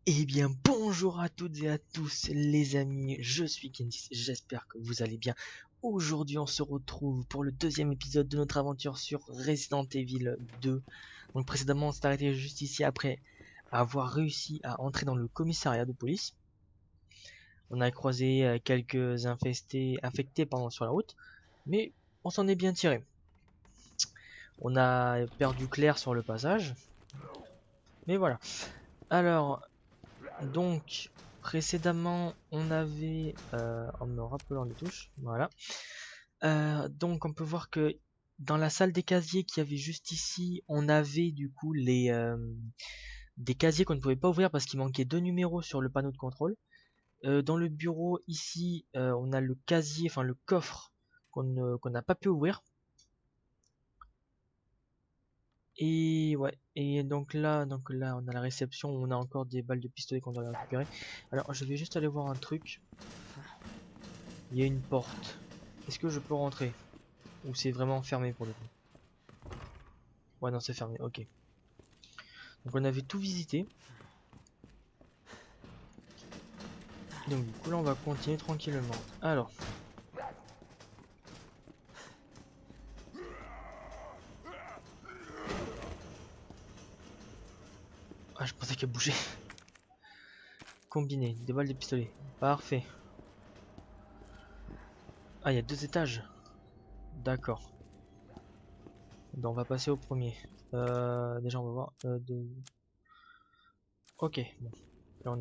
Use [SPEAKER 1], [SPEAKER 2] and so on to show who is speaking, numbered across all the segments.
[SPEAKER 1] Eh bien, bonjour à toutes et à tous les amis, je suis Kendis, j'espère que vous allez bien. Aujourd'hui, on se retrouve pour le deuxième épisode de notre aventure sur Resident Evil 2. Donc précédemment, on s'est arrêté juste ici après avoir réussi à entrer dans le commissariat de police. On a croisé quelques infectés sur la route, mais on s'en est bien tiré. On a perdu Claire sur le passage, mais voilà. Alors, donc, précédemment, on avait, en me rappelant les touches, voilà. Donc, on peut voir que dans la salle des casiers qu'il y avait juste ici, on avait du coup des casiers qu'on ne pouvait pas ouvrir parce qu'il manquait deux numéros sur le panneau de contrôle. Dans le bureau ici, on a le casier, enfin le coffre qu'on n'a pas pu ouvrir. Et ouais, et donc là, on a la réception, on a encore des balles de pistolet qu'on doit récupérer. Alors, je vais juste aller voir un truc. Il y a une porte. Est-ce que je peux rentrer? Ou c'est vraiment fermé pour le coup? Ouais, non, c'est fermé, ok. Donc on avait tout visité. Donc du coup là, on va continuer tranquillement. Alors. Ah, je pensais qu'elle bougeait. Combiné, des balles de pistolet. Parfait. Ah, il y a deux étages. D'accord. Donc on va passer au premier. Déjà, on va voir. Ok, bon. Là,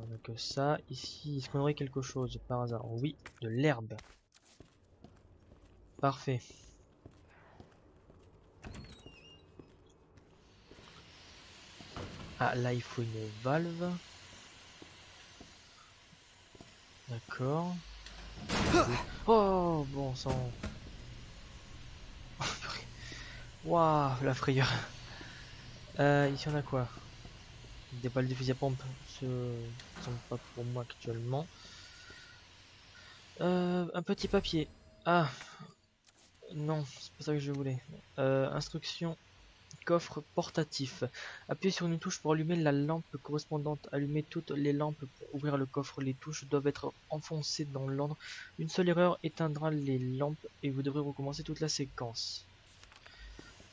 [SPEAKER 1] on a que ça. Ici, est-ce qu'on aurait quelque chose par hasard? Oui, de l'herbe. Parfait. Ah, là, il faut une valve. D'accord. Oh, bon sang. Waouh, la frayeur. Ici, on a quoi? Des balles de fusil à pompe. Ce sont pas pour moi actuellement. Un petit papier. Ah, non, c'est pas ça que je voulais. Instruction. Coffre portatif. Appuyez sur une touche pour allumer la lampe correspondante. Allumez toutes les lampes pour ouvrir le coffre. Les touches doivent être enfoncées dans l'ordre. Une seule erreur éteindra les lampes et vous devrez recommencer toute la séquence.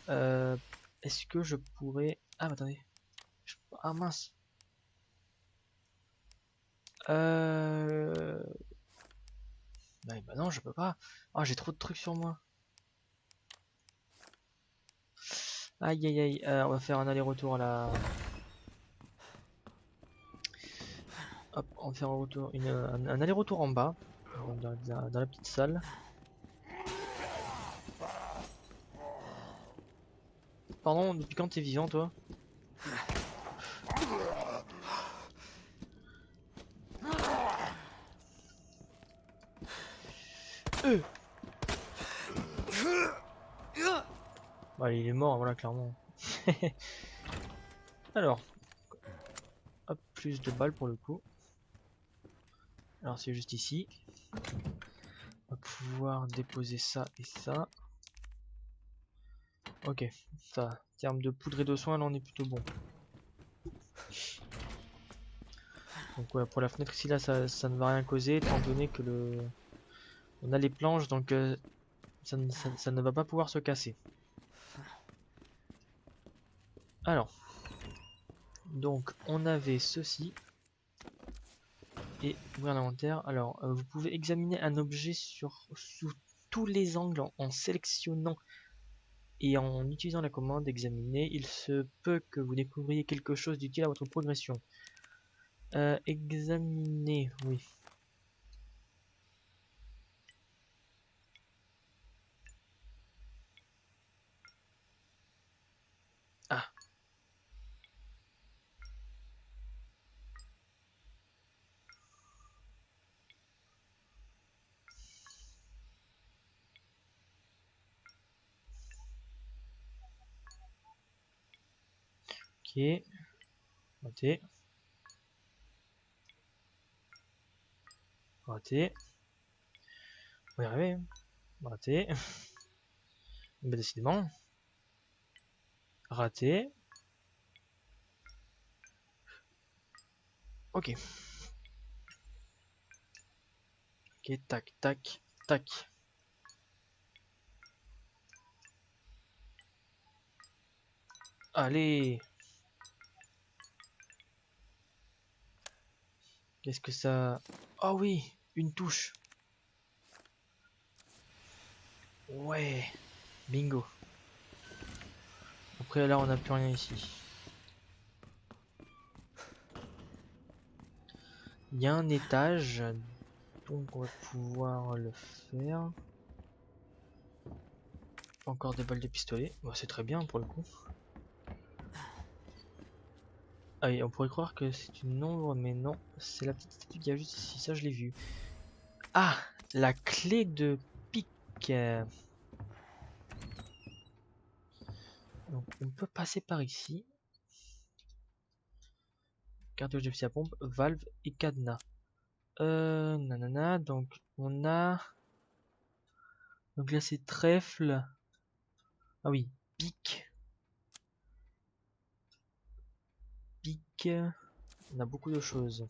[SPEAKER 1] Euh, Est-ce que je pourrais... Ah, attendez. Ah mince. Euh... Bah non, je peux pas. Ah, j'ai trop de trucs sur moi. Aïe aïe aïe, on va faire un aller-retour à la... Hop, on va faire un retour, un aller-retour en bas, dans la petite salle. Pardon, depuis quand t'es vivant toi? Euh Bah, il est mort, voilà, clairement. Alors, hop, plus de balles pour le coup. Alors c'est juste ici. On va pouvoir déposer ça et ça. Ok, ça, en termes de poudre et de soins, là on est plutôt bon. Donc ouais, pour la fenêtre ici, là, ça ne va rien causer, étant donné que on a les planches, donc ça ne va pas pouvoir se casser. Alors, donc on avait ceci. Et ouvrir l'inventaire. Alors, vous pouvez examiner un objet sous tous les angles en sélectionnant et en utilisant la commande examiner. Il se peut que vous découvriez quelque chose d'utile à votre progression. Examiner, oui. Ah, ok. Raté. Raté. On va y arriver. Hein. Raté. Bah, décidément. Raté. Ok. Ok, tac, tac, tac. Allez. Qu'est-ce que ça... Oh oui, une touche. Ouais. Bingo. Après là, on n'a plus rien ici. Il y a un étage. Donc on va pouvoir le faire. Encore des balles de pistolet. Bon, c'est très bien pour le coup. Ah oui, on pourrait croire que c'est une ombre, mais non. C'est la petite statue qu'il y a juste ici. Ça, je l'ai vu. Ah, la clé de pique. Donc on peut passer par ici. Cartouche de fusil à pompe, valve et cadenas. Nanana, donc on a... Donc là c'est trèfle. Ah oui, pique. Pique. On a beaucoup de choses.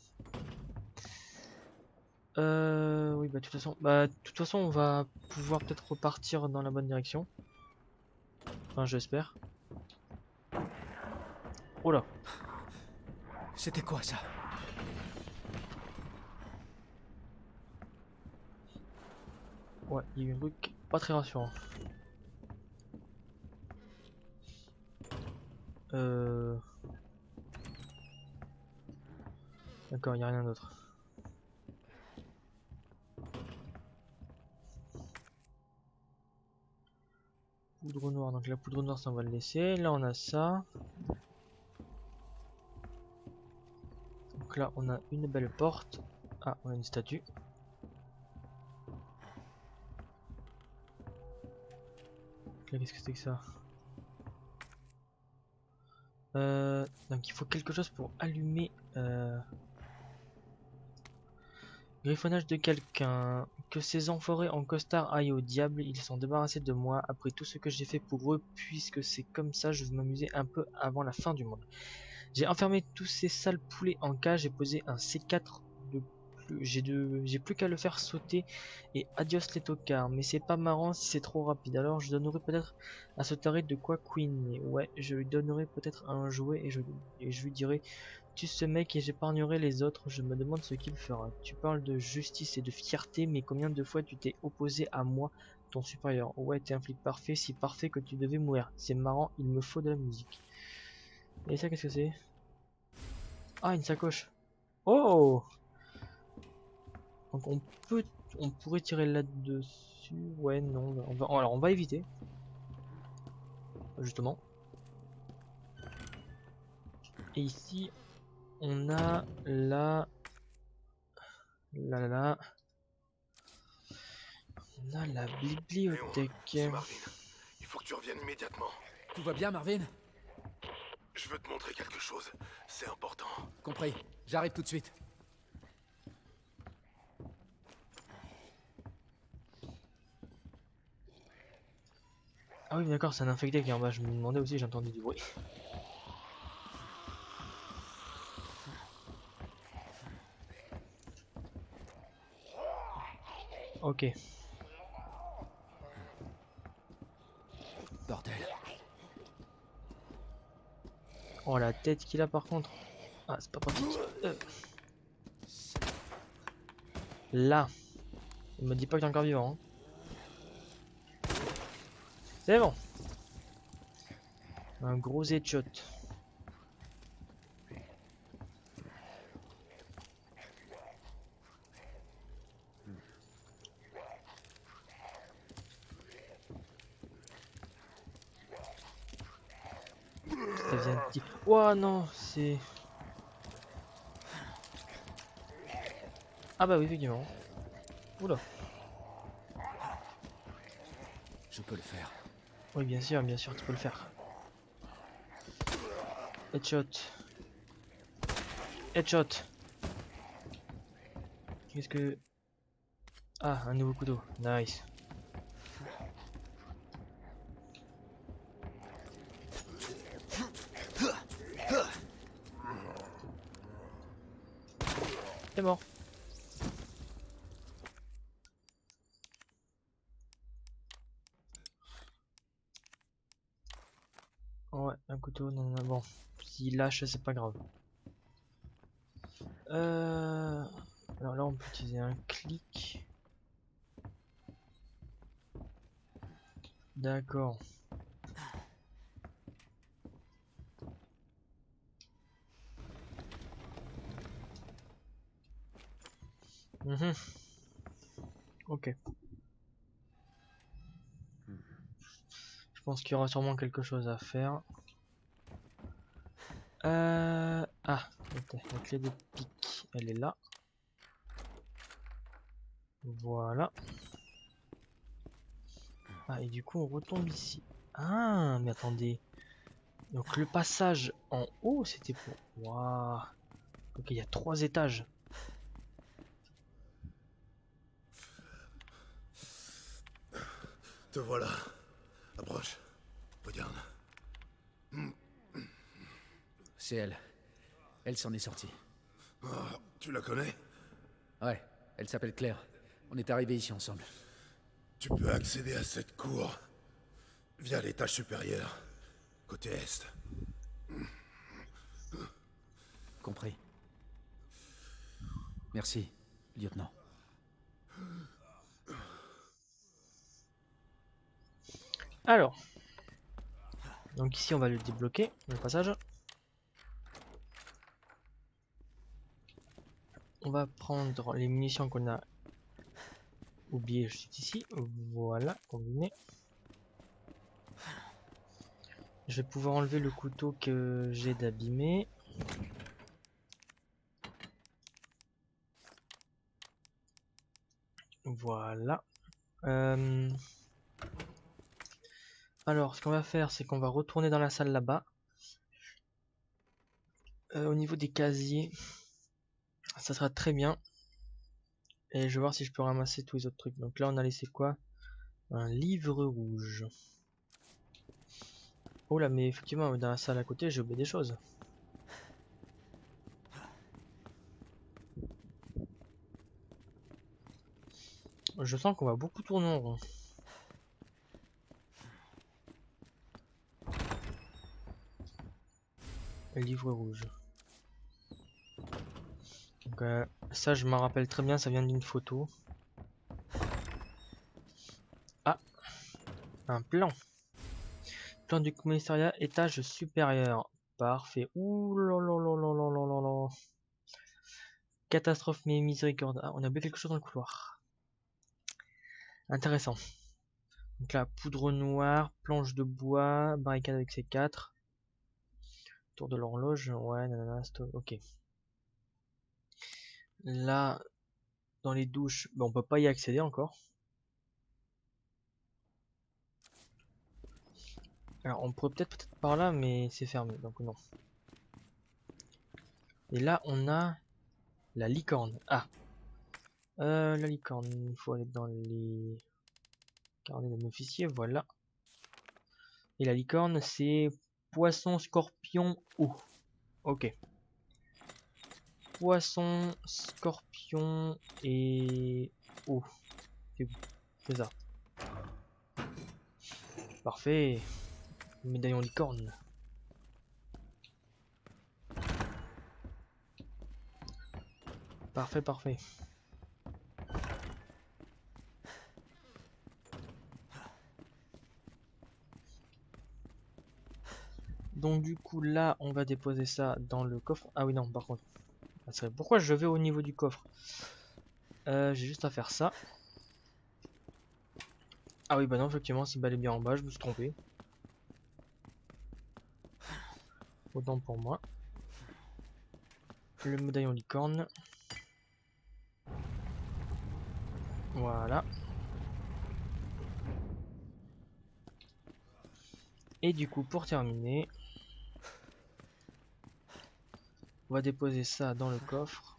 [SPEAKER 1] Oui, bah de toute façon on va pouvoir peut-être repartir dans la bonne direction. Enfin j'espère. Oh là.
[SPEAKER 2] C'était quoi ça?
[SPEAKER 1] Ouais, il y a eu un truc pas très rassurant. D'accord, il n'y a rien d'autre. Poudre noire, donc la poudre noire ça on va le laisser. Là on a ça. Donc là on a une belle porte. Ah, on a une statue. Là qu'est-ce que c'est que ça? Donc il faut quelque chose pour allumer griffonnage de quelqu'un. Que ces enfoirés en costard aillent au diable, ils sont débarrassés de moi après tout ce que j'ai fait pour eux, puisque c'est comme ça je veux m'amuser un peu avant la fin du monde. J'ai enfermé tous ces sales poulets en cage, j'ai posé un C4 de plus, j'ai plus qu'à le faire sauter et adios les tocards, mais c'est pas marrant si c'est trop rapide, alors je donnerai peut-être à ce taré de quoi couiner. Ouais, je lui donnerai peut-être un jouet et je lui dirai tue ce mec et j'épargnerai les autres, je me demande ce qu'il fera. Tu parles de justice et de fierté, mais combien de fois tu t'es opposé à moi, ton supérieur? Ouais, t'es un flic parfait, si parfait que tu devais mourir. C'est marrant, il me faut de la musique. Et ça, qu'est-ce que c'est? Ah, une sacoche. Oh! Donc on pourrait tirer là-dessus. Ouais, non, alors on va éviter, justement. Et ici, on a la, on a la bibliothèque.
[SPEAKER 3] C'est Marvin. Il faut que tu reviennes immédiatement.
[SPEAKER 2] Tout va bien, Marvin?
[SPEAKER 3] Je veux te montrer quelque chose. C'est important.
[SPEAKER 2] Compris. J'arrive tout de suite.
[SPEAKER 1] Ah oui, d'accord, c'est un infecté qui est en bas. Je me demandais aussi, j'ai entendu du bruit. Ok.
[SPEAKER 2] Bordel.
[SPEAKER 1] Oh, la tête qu'il a par contre. Ah, c'est pas pratique. Là. Il me dit pas que t'es encore vivant. Hein. C'est bon. Un gros headshot. Ça vient de petit. Oh non, c'est. Ah bah oui, effectivement. Oula.
[SPEAKER 2] Je peux le faire.
[SPEAKER 1] Oui, bien sûr, tu peux le faire. Headshot. Headshot. Qu'est-ce que... Ah, un nouveau couteau. Nice. C'est mort. Ouais, un couteau, non, non, bon. S'il lâche, c'est pas grave. Alors là, on peut utiliser un clic. D'accord. Mhm. Ok. Je pense qu'il y aura sûrement quelque chose à faire. Ah, attends, la clé de pique, elle est là. Voilà. Ah, et du coup, on retombe ici. Ah, mais attendez. Donc le passage en haut, c'était pour... Waouh. Ok, il y a 3 étages.
[SPEAKER 3] Te voilà. Approche. Regarde.
[SPEAKER 2] C'est elle. Elle s'en est sortie.
[SPEAKER 3] Oh, tu la connais?
[SPEAKER 2] Ouais, elle s'appelle Claire. On est arrivés ici ensemble.
[SPEAKER 3] Tu peux accéder à cette cour via l'étage supérieur, côté est.
[SPEAKER 2] Compris. Merci, lieutenant.
[SPEAKER 1] Alors. Donc ici, on va le débloquer, le passage. On va prendre les munitions qu'on a oubliées juste ici. Voilà, combiné. Je vais pouvoir enlever le couteau que j'ai d'abîmé. Voilà. Alors, ce qu'on va faire, c'est qu'on va retourner dans la salle là-bas. Au niveau des casiers, ça sera très bien. Et je vais voir si je peux ramasser tous les autres trucs. Donc là, on a laissé quoi? Un livre rouge. Oh là, mais effectivement, dans la salle à côté, j'ai oublié des choses. Je sens qu'on va beaucoup tourner en rond. Le livre rouge. Donc, ça, je m'en rappelle très bien, ça vient d'une photo. Ah, un plan. Plan du commissariat, étage supérieur. Parfait. Ouh là là là là là là là là. Catastrophe mais miséricorde. Ah, on a oublié quelque chose dans le couloir. Intéressant. Donc là, poudre noire, planche de bois, barricade avec ses 4. Tour de l'horloge, ouais, nanana, ok. Là, dans les douches, on peut pas y accéder encore. Alors, on pourrait peut-être par là, mais c'est fermé, donc non. Et là, on a la licorne. Ah, la licorne, il faut aller dans les carnets d'un officier, voilà. Et la licorne, c'est poisson, scorpion, eau. Ok. Poisson, scorpion et eau. C'est ça. Parfait. Médaillon licorne. Parfait, parfait. Donc du coup là on va déposer ça dans le coffre. Ah oui non par contre. Pourquoi je vais au niveau du coffre? J'ai juste à faire ça. Ah oui bah non effectivement c'est bel et bien en bas, je me suis trompé. Autant pour moi. Le médaillon licorne. Voilà. Et du coup pour terminer, on va déposer ça dans le coffre.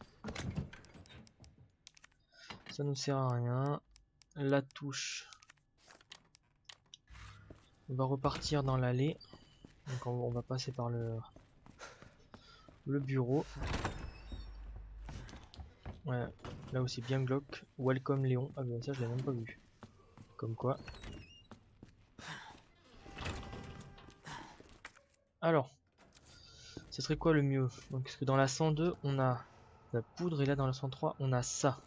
[SPEAKER 1] Ça nous sert à rien. La touche. On va repartir dans l'allée. Donc on va passer par le bureau. Ouais, là aussi bien glauque. Welcome Léon. Ah ben ça je l'ai même pas vu. Comme quoi. Alors, ce serait quoi le mieux? Donc, parce que dans la 102, on a la poudre et là dans la 103, on a ça.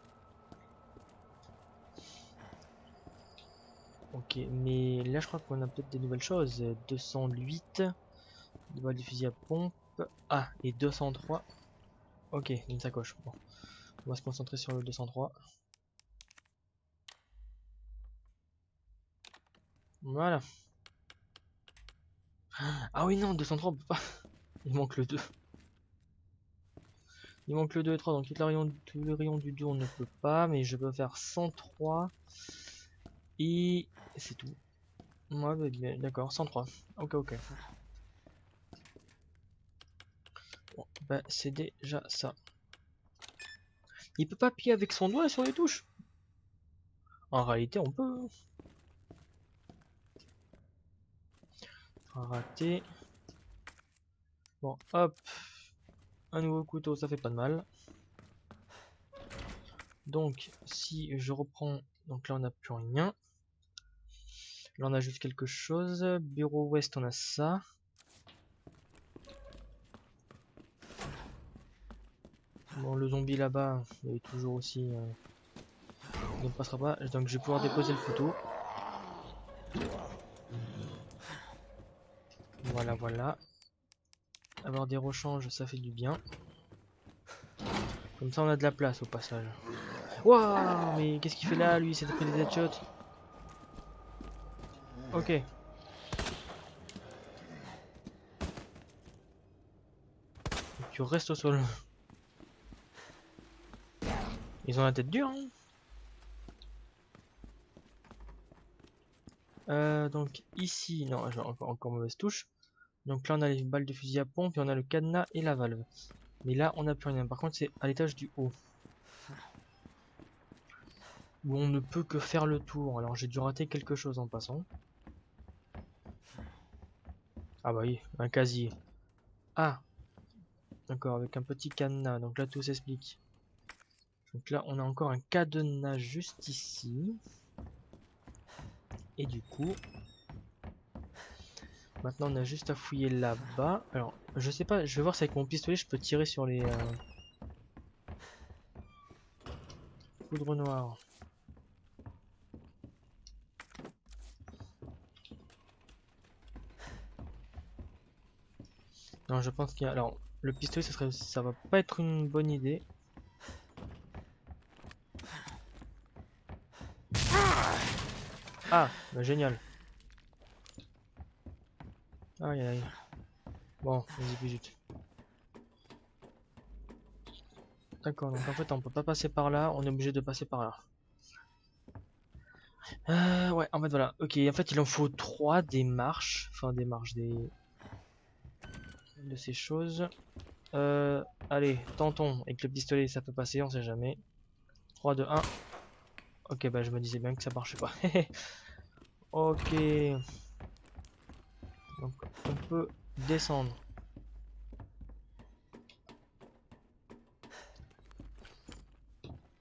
[SPEAKER 1] Ok, mais là je crois qu'on a peut-être des nouvelles choses. 208, des balles de fusil à pompe. Ah, et 203. Ok, une sacoche. Bon, on va se concentrer sur le 203. Voilà. Ah oui, non, 203, on peut pas. Il manque le 2. Il manque le 2 et 3, donc tout le rayon du 2 on ne peut pas, mais je peux faire 103 et c'est tout. Ouais, bah, d'accord, 103. Ok, ok. Bon, bah c'est déjà ça. Il peut pas appuyer avec son doigt sur les touches. En réalité, on peut. Raté. Bon, hop. Un nouveau couteau, ça fait pas de mal. Donc, si je reprends... Donc là, on n'a plus rien. Là, on a juste quelque chose. Bureau ouest, on a ça. Bon, le zombie là-bas, il est toujours aussi... il ne passera pas. Donc, je vais pouvoir déposer le couteau. Voilà, voilà. Avoir des rechanges, ça fait du bien. Comme ça, on a de la place au passage. Waouh, mais qu'est-ce qu'il fait là, lui? Il s'est pris des headshots. Ok. Tu restes au sol. Ils ont la tête dure, hein. Donc ici, non, j'ai encore mauvaise touche. Donc là, on a les balles de fusil à pompe, et on a le cadenas et la valve. Mais là, on n'a plus rien. Par contre, c'est à l'étage du haut. Où on ne peut que faire le tour. Alors, j'ai dû rater quelque chose en passant. Ah bah oui, un casier. Ah, d'accord, avec un petit cadenas. Donc là, tout s'explique. Donc là, on a encore un cadenas juste ici. Et du coup, maintenant, on a juste à fouiller là-bas. Alors, je sais pas, je vais voir si avec mon pistolet, je peux tirer sur les poudres noires. Non, je pense qu'il y a... Alors, le pistolet, ça va pas être une bonne idée. Ah, bah, génial. Aïe aïe. Bon, vas-y, plus vite. D'accord, donc en fait, on peut pas passer par là, on est obligé de passer par là. Ouais, en fait, voilà. Ok, en fait, il en faut 3 des marches. Enfin, des marches, de ces choses. Allez, tentons. Avec le pistolet, ça peut passer, on sait jamais. 3, 2, 1. Ok, bah, je me disais bien que ça marchait pas. Ok. Donc, on peut descendre.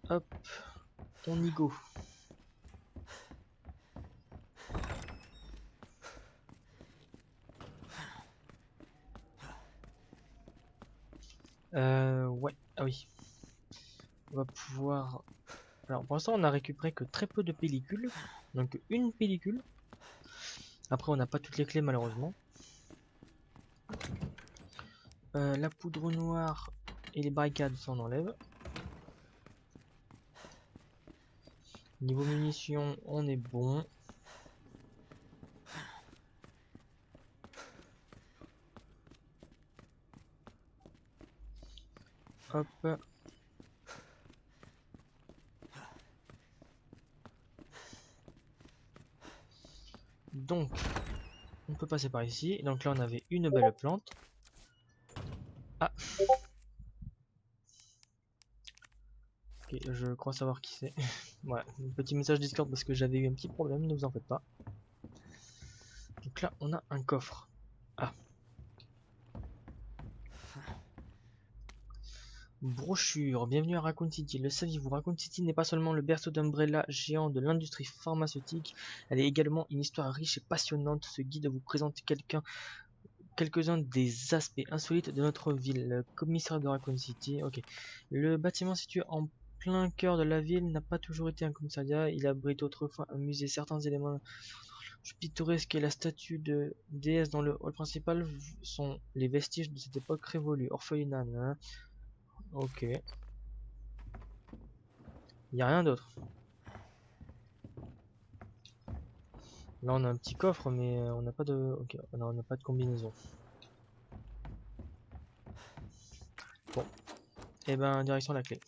[SPEAKER 1] Hop, on y go. Ouais, ah oui. On va pouvoir... Alors, pour l'instant, on a récupéré que très peu de pellicules. Donc, une pellicule. Après, on n'a pas toutes les clés, malheureusement. La poudre noire et les barricades, ça on enlève. Niveau munitions, on est bon. Hop. Donc, on peut passer par ici. Donc là, on avait une belle plante. Ah. Ok, je crois savoir qui c'est. Ouais, un petit message Discord parce que j'avais eu un petit problème, ne vous en faites pas. Donc là, on a un coffre. Ah. Brochure, bienvenue à Raccoon City. Le saviez-vous, Raccoon City n'est pas seulement le berceau d'Umbrella, géant de l'industrie pharmaceutique, elle est également une histoire riche et passionnante. Ce guide vous présente quelques-uns des aspects insolites de notre ville. Le commissariat de Raccoon City, ok. Le bâtiment situé en plein cœur de la ville n'a pas toujours été un commissariat, il abrite autrefois un musée. Certains éléments pittoresques et la statue de déesse dans le hall principal sont les vestiges de cette époque révolue. Orphelinat, hein. Ok. Il n'y a rien d'autre. Là on a un petit coffre mais on n'a pas de. Ok, non, on n'a pas de combinaison. Bon. Et ben direction la clé.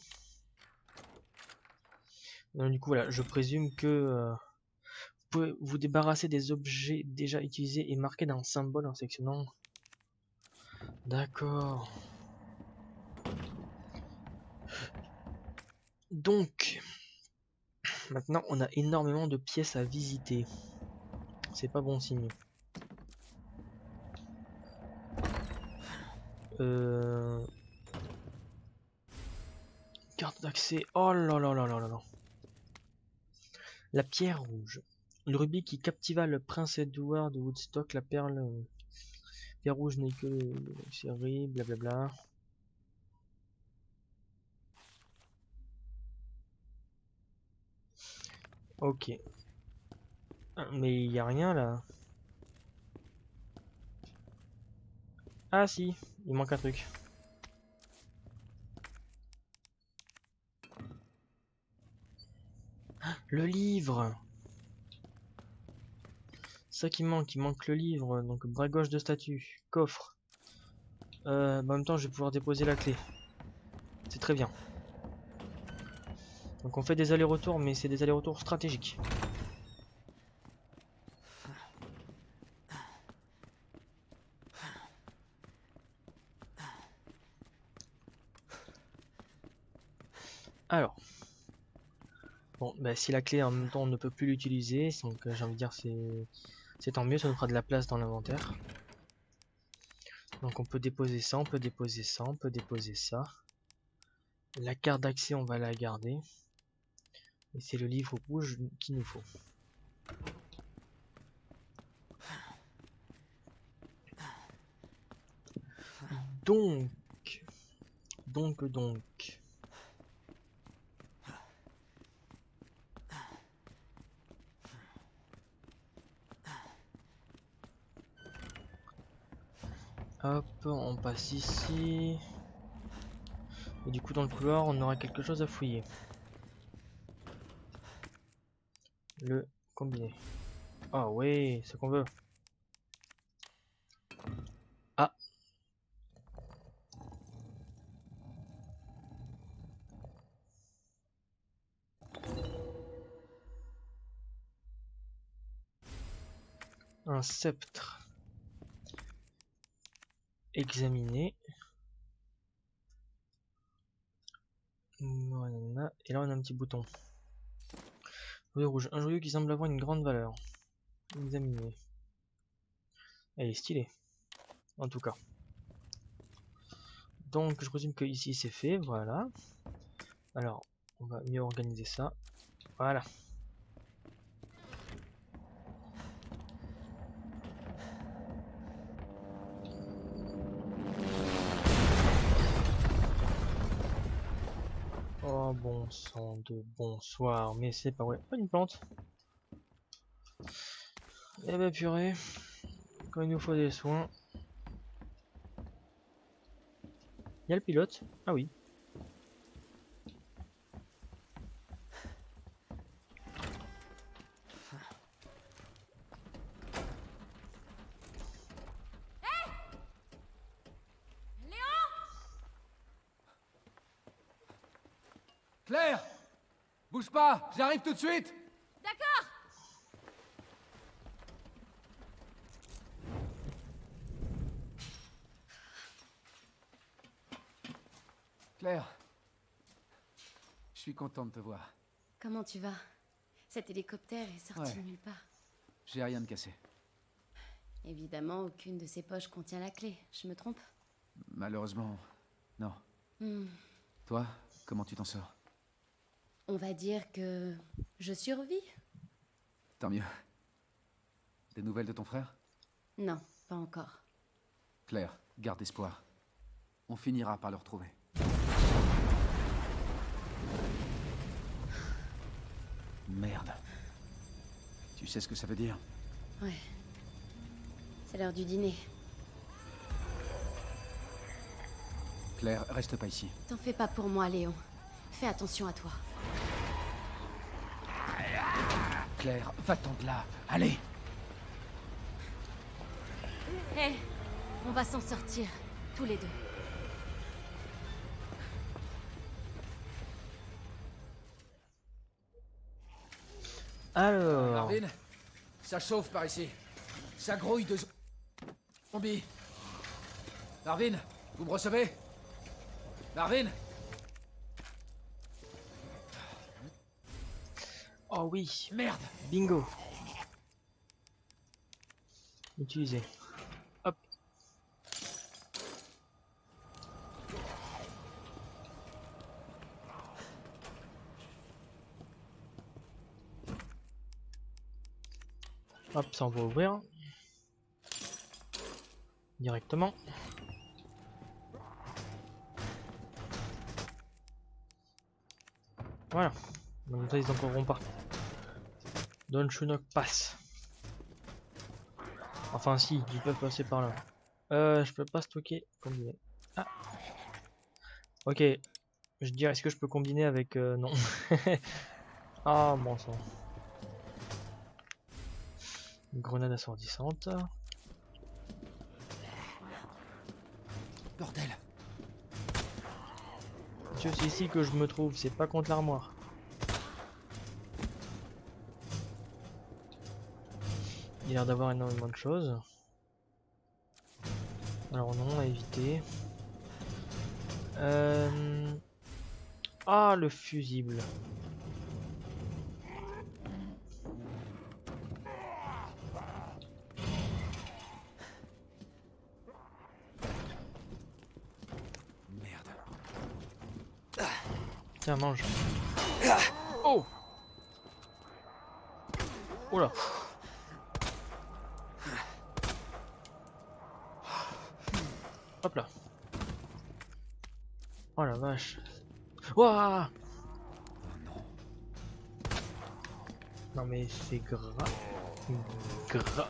[SPEAKER 1] Donc, du coup voilà, je présume que vous pouvez vous débarrasser des objets déjà utilisés et marqués d'un symbole en sectionnant. D'accord. Donc maintenant on a énormément de pièces à visiter. C'est pas bon signe. Carte d'accès. Oh là là là là là là. La pierre rouge. Le rubis qui captiva le prince Edward de Woodstock. La perle. Pierre rouge n'est que série, blablabla. Ok. Mais il y a rien là. Ah si, il manque un truc. Le livre. Ça qui manque, il manque le livre. Donc bras gauche de statue, coffre. En même temps, je vais pouvoir déposer la clé. C'est très bien. Donc on fait des allers-retours, mais c'est des allers-retours stratégiques. Alors. Bon, bah, si la clé en même temps on ne peut plus l'utiliser, donc j'ai envie de dire c'est tant mieux, ça nous fera de la place dans l'inventaire. Donc on peut déposer ça, on peut déposer ça, on peut déposer ça. La carte d'accès on va la garder. Et c'est le livre rouge qu'il nous faut. Donc, donc. Hop, on passe ici. Et du coup dans le couloir on aura quelque chose à fouiller. Le combiné. Ah ouais, c'est ce qu'on veut. Ah. Un sceptre. Examiner. Voilà. Et là on a un petit bouton. Joyau rouge. Un joyau qui semble avoir une grande valeur. Examiner. Elle est stylée. En tout cas. Donc je présume que ici c'est fait. Voilà. Alors on va mieux organiser ça. Voilà. Oh bon sang de bonsoir, mais c'est pas vrai. Oh, une plante. Eh ben purée, quand il nous faut des soins. Il y a le pilote. Ah oui.
[SPEAKER 2] Claire! Bouge pas, j'arrive tout de suite!
[SPEAKER 4] D'accord.
[SPEAKER 2] Claire, je suis content de te voir.
[SPEAKER 4] Comment tu vas? Cet hélicoptère est sorti
[SPEAKER 2] Ouais.
[SPEAKER 4] de nulle part.
[SPEAKER 2] J'ai rien de cassé.
[SPEAKER 4] Évidemment, aucune de ces poches contient la clé. Je me trompe?
[SPEAKER 2] Malheureusement, non. Toi, comment tu t'en sors?
[SPEAKER 4] On va dire que je survis.
[SPEAKER 2] Tant mieux. Des nouvelles de ton frère?
[SPEAKER 4] Non, pas encore.
[SPEAKER 2] Claire, garde espoir. On finira par le retrouver. Merde. Tu sais ce que ça veut dire?
[SPEAKER 4] Ouais. C'est l'heure du dîner.
[SPEAKER 2] Claire, reste pas ici.
[SPEAKER 4] T'en fais pas pour moi, Léon. Fais attention à toi.
[SPEAKER 2] Claire, va-t'en de là. Allez!
[SPEAKER 4] Hé, on va s'en sortir, tous les deux.
[SPEAKER 1] Alors,
[SPEAKER 2] Marvin, ça chauffe par ici. Ça grouille de zombies. Marvin, vous me recevez? Marvin?
[SPEAKER 1] oh oui,
[SPEAKER 2] Merde!
[SPEAKER 1] bingo. Utiliser. Hop. Hop, ça on va ouvrir. Directement. Voilà. Comme ça ils en courront pas. Don Chunok passe. Enfin si, ils peuvent passer par là. Je peux pas stocker. Combiner. Ah. Ok. Je dirais, est-ce que je peux combiner avec... non. Ah bon sang. Une grenade assourdissante.
[SPEAKER 2] Bordel!
[SPEAKER 1] Monsieur, c'est ici que je me trouve, c'est pas contre l'armoire. Il a l'air d'avoir énormément de choses. Alors non, à éviter. Ah, le fusible.
[SPEAKER 2] Merde.
[SPEAKER 1] Tiens, mange. Oh! Oh là! Hop là! Oh la vache! Ouah!
[SPEAKER 2] Oh non.
[SPEAKER 1] Non mais c'est gras. Gras.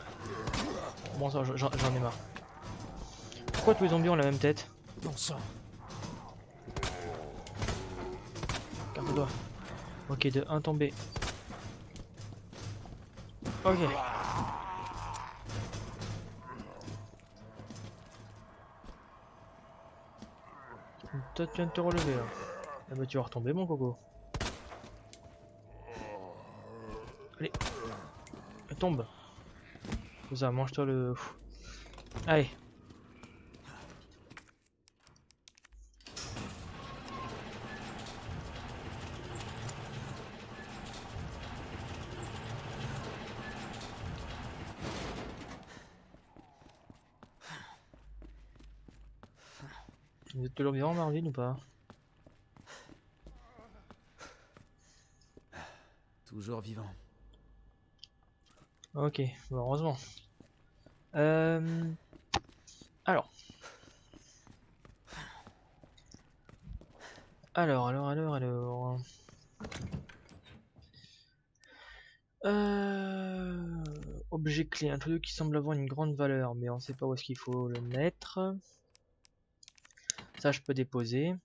[SPEAKER 1] Bon ça, j'en ai marre. Pourquoi tous les zombies ont la même tête?
[SPEAKER 2] Bon sang.
[SPEAKER 1] Garde-toi. Ok, de 1 tombé. Ok. Toi tu viens de te relever là. Ah bah tu vas retomber mon coco. Allez. Tombe. C'est ça, mange-toi le... Allez. Vous êtes toujours vivant Marvin ou pas?
[SPEAKER 2] Toujours vivant.
[SPEAKER 1] Ok, bon, heureusement. Euh... Alors. Alors. Objet clé, un truc qui semble avoir une grande valeur, mais on sait pas où est-ce qu'il faut le mettre. Ça, je peux déposer.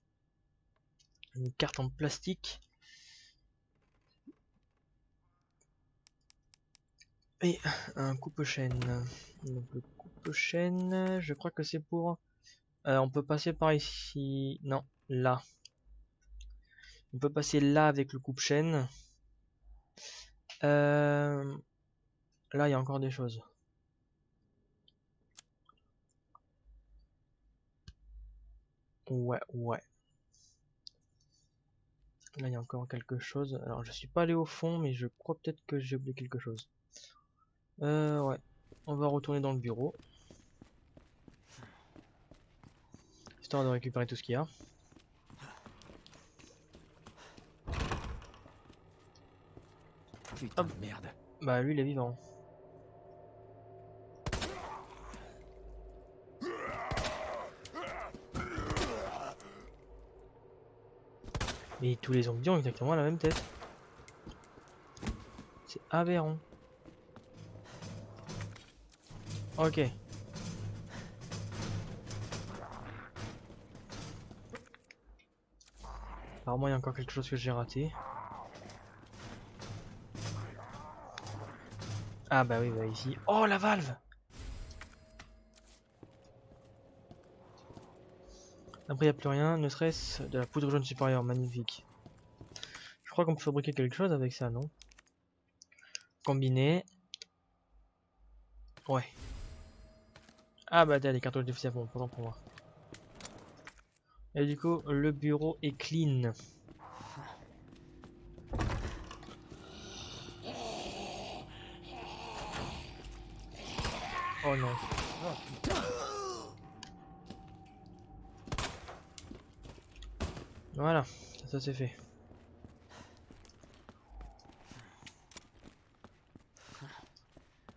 [SPEAKER 1] Une carte en plastique. Et un coupe-chaîne. Donc le coupe-chaîne, je crois que c'est pour... on peut passer par ici. Non, là. On peut passer là avec le coupe-chaîne. Là, il y a encore des choses. Ouais. Là, il y a encore quelque chose. Alors, je suis pas allé au fond, mais je crois peut-être que j'ai oublié quelque chose. Ouais. On va retourner dans le bureau. Histoire de récupérer tout ce qu'il y a.
[SPEAKER 2] Putain
[SPEAKER 1] Hop.
[SPEAKER 2] de merde.
[SPEAKER 1] Bah lui il est vivant. Mais tous les zombies ont exactement la même tête. C'est aberrant. Ok. Apparemment il y a encore quelque chose que j'ai raté. Ah bah oui, bah ici. Oh la valve! Après il n'y a plus rien, ne serait-ce de la poudre jaune supérieure, magnifique. Je crois qu'on peut fabriquer quelque chose avec ça, non? Combiner. Ouais. Ah bah t'as des cartouches de savon, pourtant pour moi. Et du coup, le bureau est clean. Oh non.
[SPEAKER 2] Oh putain.
[SPEAKER 1] Voilà, ça c'est fait.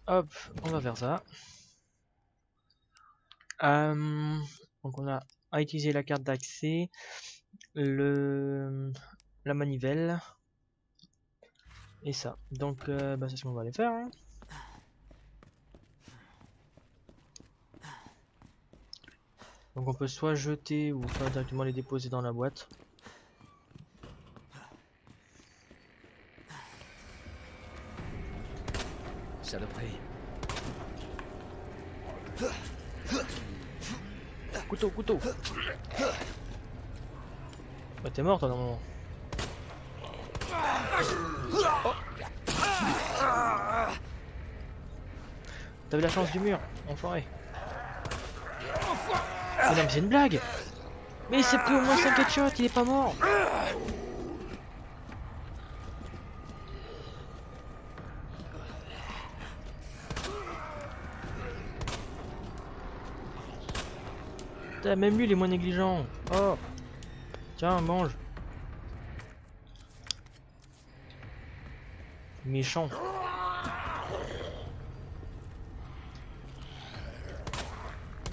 [SPEAKER 1] Hop, on va faire ça. Donc on a à utiliser la carte d'accès, la manivelle et ça. Donc bah, c'est ce qu'on va aller faire. Hein. Donc on peut soit jeter ou soit directement les déposer dans la boîte.
[SPEAKER 2] Saloperie.
[SPEAKER 1] Couteau, couteau. Bah t'es mort toi normalement. Oh. T'avais la chance du mur, enfoiré. Mais non mais c'est une blague. Mais il s'est pris au moins 5 headshots, il est pas mort. Putain, même lui il est moins négligent. Oh. Tiens, mange. Méchant.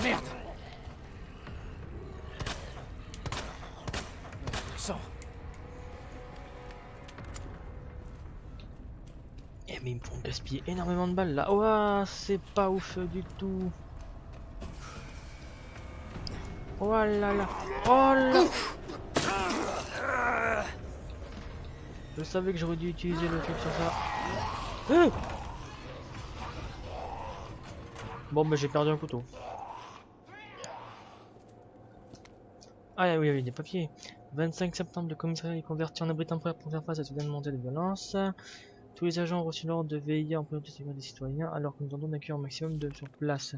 [SPEAKER 2] Merde. Sang.
[SPEAKER 1] Eh mais ils me font gaspiller énormément de balles là. Ouah, c'est pas ouf du tout. Oh là là. Oh là. Je savais que j'aurais dû utiliser le truc sur ça. Bon bah j'ai perdu un couteau. Ah oui, oui, des papiers. 25 septembre, le commissariat est converti en abri temporaire pour faire face à cette montée de violence. Tous les agents ont reçu l'ordre de veiller en priorité sur les citoyens alors que nous tentons d'accueillir un maximum de sur place.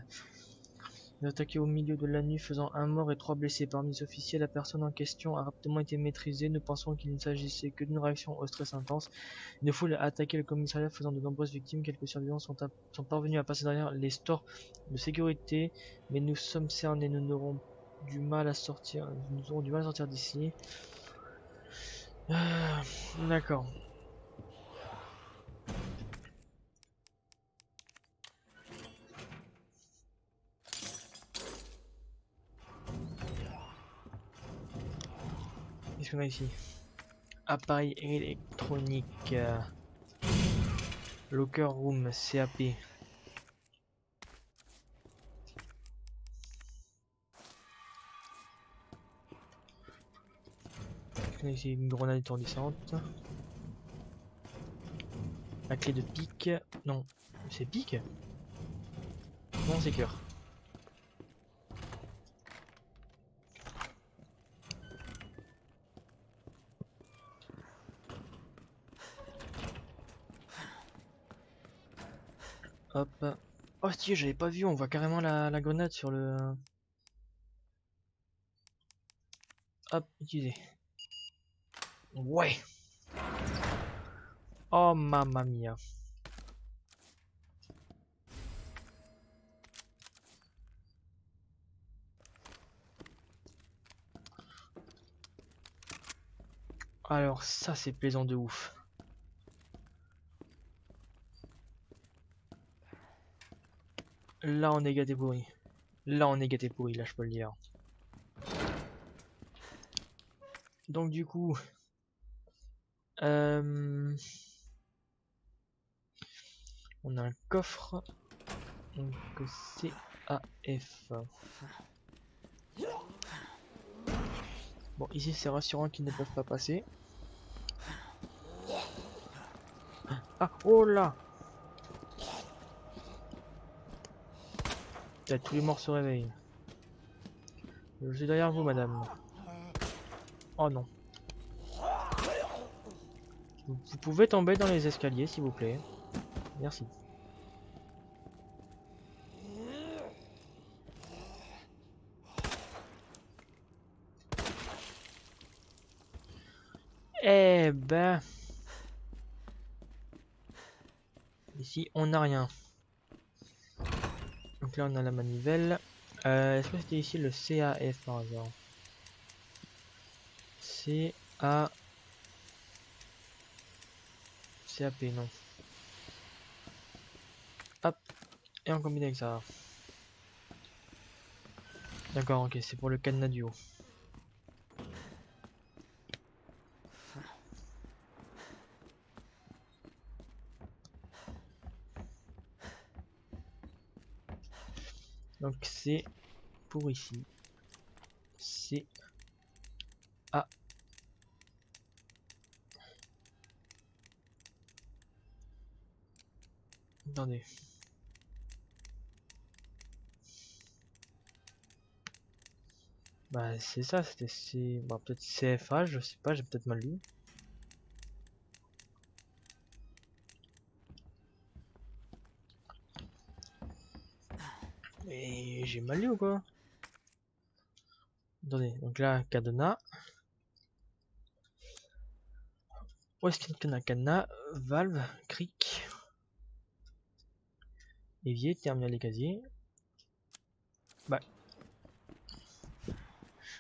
[SPEAKER 1] Nous avons attaqué au milieu de la nuit faisant un mort et 3 blessés. Parmi les officiers, la personne en question a rapidement été maîtrisée. Nous pensons qu'il ne s'agissait que d'une réaction au stress intense. Une foule a attaqué le commissariat faisant de nombreuses victimes. Quelques survivants sont parvenus à passer derrière les stores de sécurité. Mais nous sommes cernés, nous aurons du mal à sortir d'ici. D'accord. Qu'est-ce qu'on a ici? Appareil électronique. Locker room, CAP. Qu'est-ce qu'on a ici? Une grenade étourdissante. La clé de pique. Non. C'est pique? Non, c'est cœur. Hop. Oh si, j'avais pas vu, on voit carrément la grenade sur le... Hop, utiliser. Ouais. Oh mamma mia. Alors ça c'est plaisant de ouf. Là on est gâté pourri. Là on est gâté pourri, là je peux le dire. Donc du coup... on a un coffre. Donc CAF. Bon, ici c'est rassurant qu'ils ne peuvent pas passer. Ah, oh là! Là, tous les morts se réveillent. Je suis derrière vous, madame. Oh non. Vous pouvez tomber dans les escaliers, s'il vous plaît. Merci. Eh ben... Ici, on n'a rien. Donc là, on a la manivelle. Est-ce que c'était ici le CAF par hasard? CAP, non. Hop. Et on combine avec ça. D'accord, ok, c'est pour le cadenas du haut. Donc c'est pour ici. C'est... Ah. Attendez. Bah c'est ça, c'était C... Bah peut-être CFA, je sais pas, j'ai peut-être mal lu. Mais j'ai mal lu ou quoi? Attendez, donc là, cadenas. Où est-ce qu'il y a un cadenas? Valve, cric. Évier, terminal des casiers. Bah.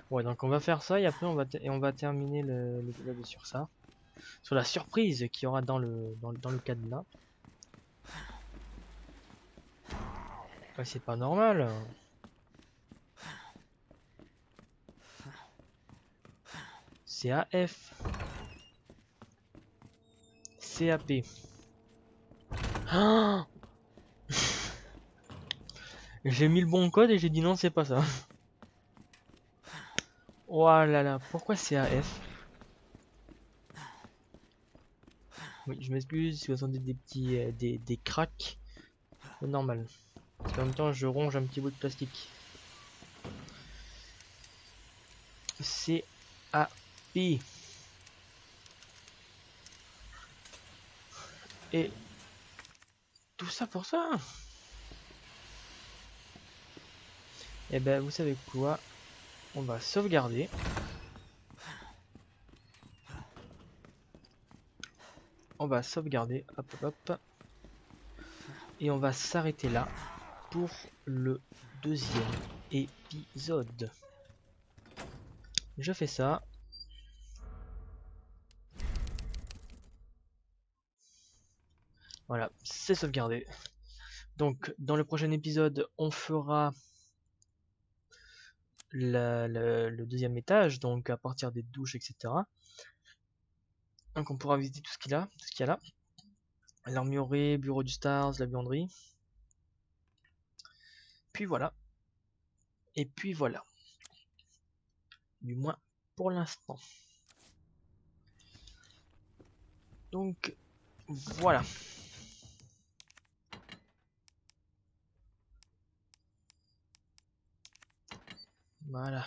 [SPEAKER 1] Ouais, donc on va faire ça et après on va terminer l'épisode sur ça. Sur la surprise qu'il y aura dans le cadenas. Ouais, c'est pas normal. CAF. CAP. Ah, j'ai mis le bon code et j'ai dit non, c'est pas ça. Oh là là, pourquoi CAF? Oui, je m'excuse si vous entendez des petits des cracks. C'est normal. Parce qu'en même temps, je ronge un petit bout de plastique. CAP. Et tout ça pour ça? Et ben, vous savez quoi? On va sauvegarder. On va sauvegarder. Hop, hop, hop. Et on va s'arrêter là pour le deuxième épisode. Je fais ça. Voilà, c'est sauvegardé. Donc, dans le prochain épisode, on fera le deuxième étage, donc à partir des douches, etc. Donc, on pourra visiter tout ce qu'il a, tout ce qu'il y a là. L'armurerie, bureau du Stars, la buanderie. Puis voilà. Et puis voilà. Du moins pour l'instant. Donc, voilà. Voilà.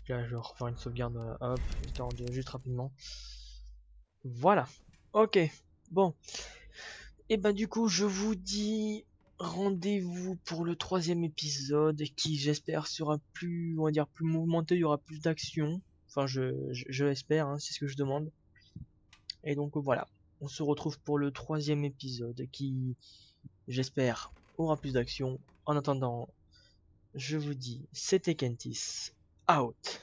[SPEAKER 1] Là, je vais refaire une sauvegarde, hop, histoire de juste rapidement. Voilà. Ok. Bon. Et bah du coup, je vous dis rendez-vous pour le troisième épisode qui, j'espère, sera plus, on va dire, plus mouvementé. Il y aura plus d'action. Enfin, je l'espère, hein, c'est ce que je demande. Et donc voilà. On se retrouve pour le troisième épisode qui, j'espère, aura plus d'action. En attendant, je vous dis, c'était Kentis. Out.